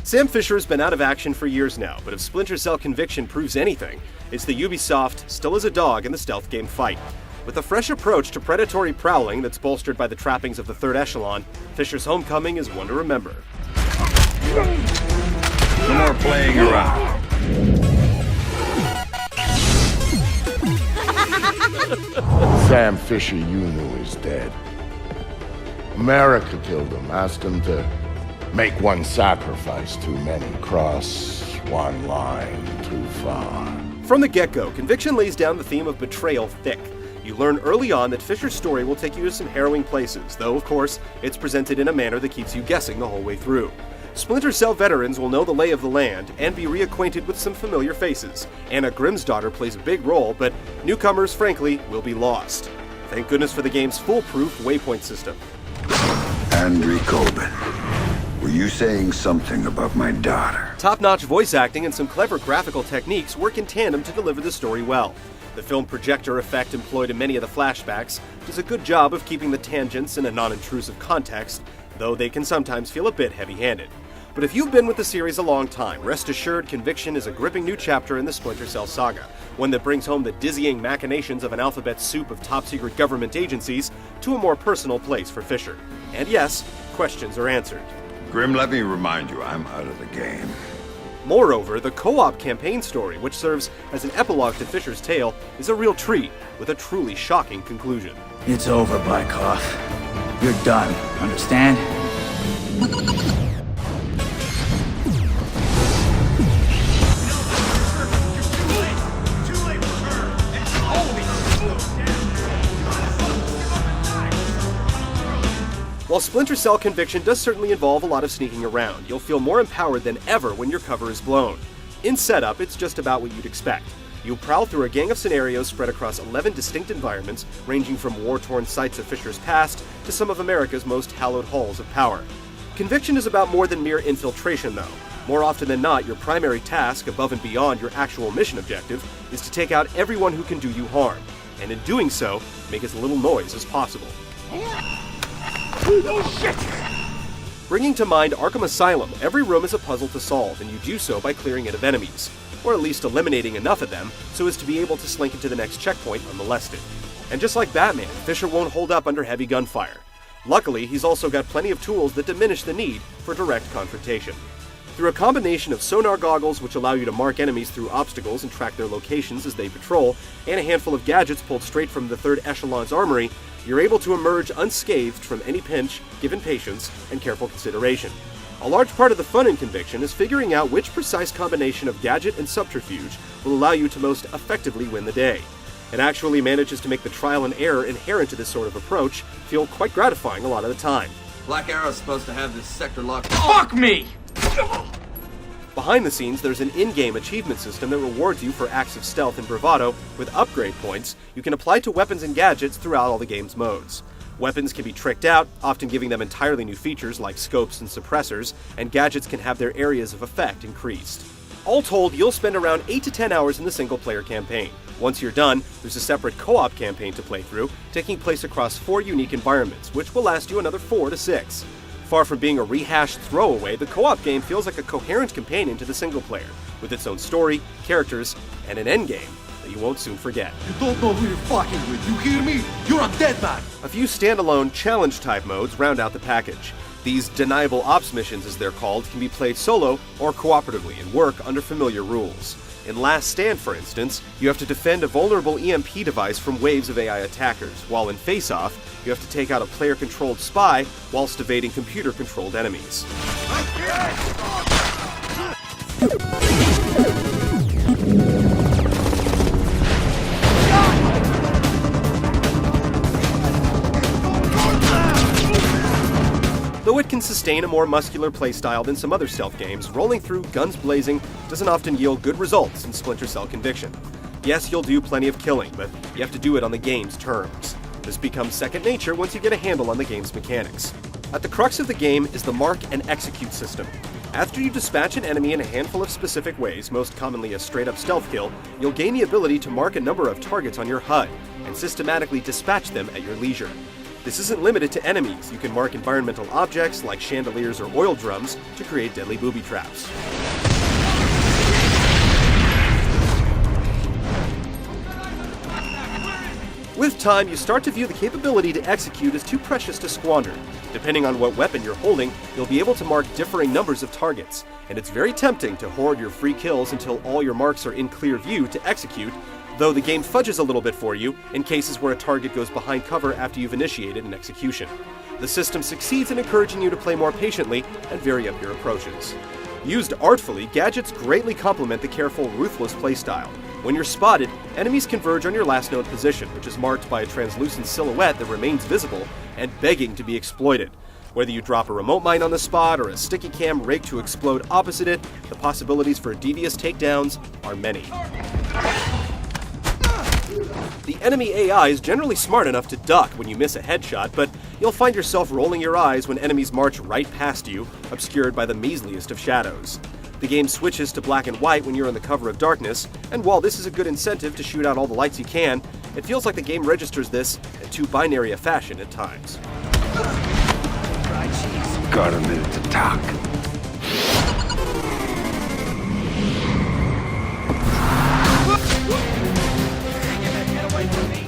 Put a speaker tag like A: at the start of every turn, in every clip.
A: Sam Fisher's been out of action for years now, but if Splinter Cell ConViction proves anything, it's that Ubisoft still is a dog in the stealth game fight. With a fresh approach to predatory prowling that's bolstered by the trappings of the third echelon, Fisher's homecoming is one to remember.
B: No more playing around.
C: Sam Fisher you knew is dead. America killed him, asked him to make one sacrifice too many, cross one line too far.
A: From the get-go, ConViction lays down the theme of betrayal thick. You learn early on that Fisher's story will take you to some harrowing places, though, of course, it's presented in a manner that keeps you guessing the whole way through. Splinter Cell veterans will know the lay of the land and be reacquainted with some familiar faces. Anna Grimm's daughter plays a big role, but newcomers, frankly, will be lost. Thank goodness for the game's foolproof waypoint system.
B: Andrew Coben, were you saying something about my daughter?
A: Top-notch voice acting and some clever graphical techniques work in tandem to deliver the story well. The film projector effect employed in many of the flashbacks does a good job of keeping the tangents in a non-intrusive context, though they can sometimes feel a bit heavy-handed. But if you've been with the series a long time, rest assured ConViction is a gripping new chapter in the Splinter Cell saga, one that brings home the dizzying machinations of an alphabet soup of top-secret government agencies to a more personal place for Fisher. And yes, questions are answered.
B: Grimm, let me remind you, I'm out of the game.
A: Moreover, the co-op campaign story, which serves as an epilogue to Fisher's tale, is a real treat, with a truly shocking conclusion.
D: It's over, Bykov. You're done, understand?
A: While Splinter Cell ConViction does certainly involve a lot of sneaking around, you'll feel more empowered than ever when your cover is blown. In setup, it's just about what you'd expect. You'll prowl through a gang of scenarios spread across 11 distinct environments, ranging from war-torn sites of Fisher's past to some of America's most hallowed halls of power. ConViction is about more than mere infiltration, though. More often than not, your primary task, above and beyond your actual mission objective, is to take out everyone who can do you harm, and in doing so, make as little noise as possible. Bringing to mind Arkham Asylum, every room is a puzzle to solve, and you do so by clearing it of enemies, or at least eliminating enough of them so as to be able to slink into the next checkpoint unmolested. And just like Batman, Fisher won't hold up under heavy gunfire. Luckily, he's also got plenty of tools that diminish the need for direct confrontation. Through a combination of sonar goggles, which allow you to mark enemies through obstacles and track their locations as they patrol, and a handful of gadgets pulled straight from the third echelon's armory, you're able to emerge unscathed from any pinch, given patience and careful consideration. A large part of the fun in ConViction is figuring out which precise combination of gadget and subterfuge will allow you to most effectively win the day. It actually manages to make the trial and error inherent to this sort of approach feel quite gratifying a lot of the time.
E: Black Arrow's supposed to have this sector locked.
D: Fuck me!
A: Behind the scenes, there's an in-game achievement system that rewards you for acts of stealth and bravado with upgrade points you can apply to weapons and gadgets throughout all the game's modes. Weapons can be tricked out, often giving them entirely new features like scopes and suppressors, and gadgets can have their areas of effect increased. All told, you'll spend around 8 to 10 hours in the single-player campaign. Once you're done, there's a separate co-op campaign to play through, taking place across 4 unique environments, which will last you another 4 to 6. Far from being a rehashed throwaway, the co-op game feels like a coherent companion to the single-player, with its own story, characters, and an endgame that you won't soon forget.
F: You don't know who you're fucking with, you hear me? You're a dead man!
A: A few standalone challenge-type modes round out the package. These deniable ops missions, as they're called, can be played solo or cooperatively and work under familiar rules. In Last Stand, for instance, you have to defend a vulnerable EMP device from waves of AI attackers, while in Face Off, you have to take out a player-controlled spy whilst evading computer-controlled enemies. Though it can sustain a more muscular playstyle than some other stealth games, rolling through guns blazing doesn't often yield good results in Splinter Cell ConViction. Yes, you'll do plenty of killing, but you have to do it on the game's terms. This becomes second nature once you get a handle on the game's mechanics. At the crux of the game is the mark and execute system. After you dispatch an enemy in a handful of specific ways, most commonly a straight-up stealth kill, you'll gain the ability to mark a number of targets on your HUD and systematically dispatch them at your leisure. This isn't limited to enemies. You can mark environmental objects like chandeliers or oil drums to create deadly booby traps. With time, you start to view the capability to execute as too precious to squander. Depending on what weapon you're holding, you'll be able to mark differing numbers of targets, and it's very tempting to hoard your free kills until all your marks are in clear view to execute, though the game fudges a little bit for you in cases where a target goes behind cover after you've initiated an execution. The system succeeds in encouraging you to play more patiently and vary up your approaches. Used artfully, gadgets greatly complement the careful, ruthless playstyle. When you're spotted, enemies converge on your last known position, which is marked by a translucent silhouette that remains visible and begging to be exploited. Whether you drop a remote mine on the spot or a sticky cam rig to explode opposite it, the possibilities for devious takedowns are many. The enemy AI is generally smart enough to duck when you miss a headshot, but you'll find yourself rolling your eyes when enemies march right past you, obscured by the measliest of shadows. The game switches to black and white when you're in the cover of darkness, and while this is a good incentive to shoot out all the lights you can, it feels like the game registers this in too binary a fashion at times.
B: Got a minute to talk.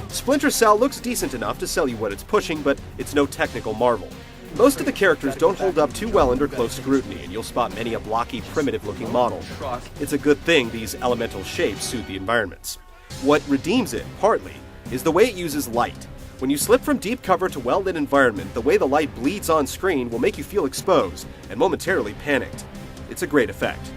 A: Splinter Cell looks decent enough to sell you what it's pushing, but it's no technical marvel. Most of the characters don't hold up too well under close scrutiny, and you'll spot many a blocky, primitive-looking model. It's a good thing these elemental shapes suit the environments. What redeems it, partly, is the way it uses light. When you slip from deep cover to well-lit environment, the way the light bleeds on screen will make you feel exposed and momentarily panicked. It's a great effect.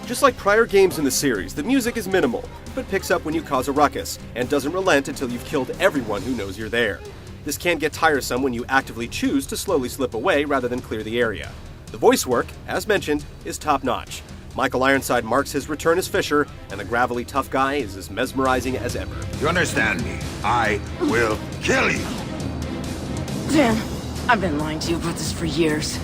A: Just like prior games in the series, the music is minimal, but picks up when you cause a ruckus, and doesn't relent until you've killed everyone who knows you're there. This can get tiresome when you actively choose to slowly slip away rather than clear the area. The voice work, as mentioned, is top-notch. Michael Ironside marks his return as Fisher, and the gravelly tough guy is as mesmerizing as ever.
B: You understand me? I will kill you!
G: Dan, I've been lying to you about this for years.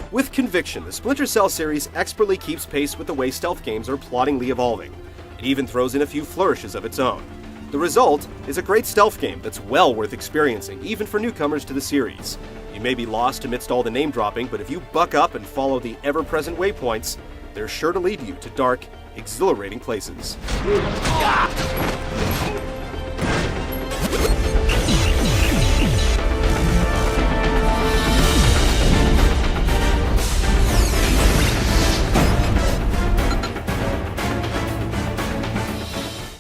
A: With ConViction, the Splinter Cell series expertly keeps pace with the way stealth games are ploddingly evolving. It even throws in a few flourishes of its own. The result is a great stealth game that's well worth experiencing, even for newcomers to the series. You may be lost amidst all the name-dropping, but if you buck up and follow the ever-present waypoints, they're sure to lead you to dark, exhilarating places.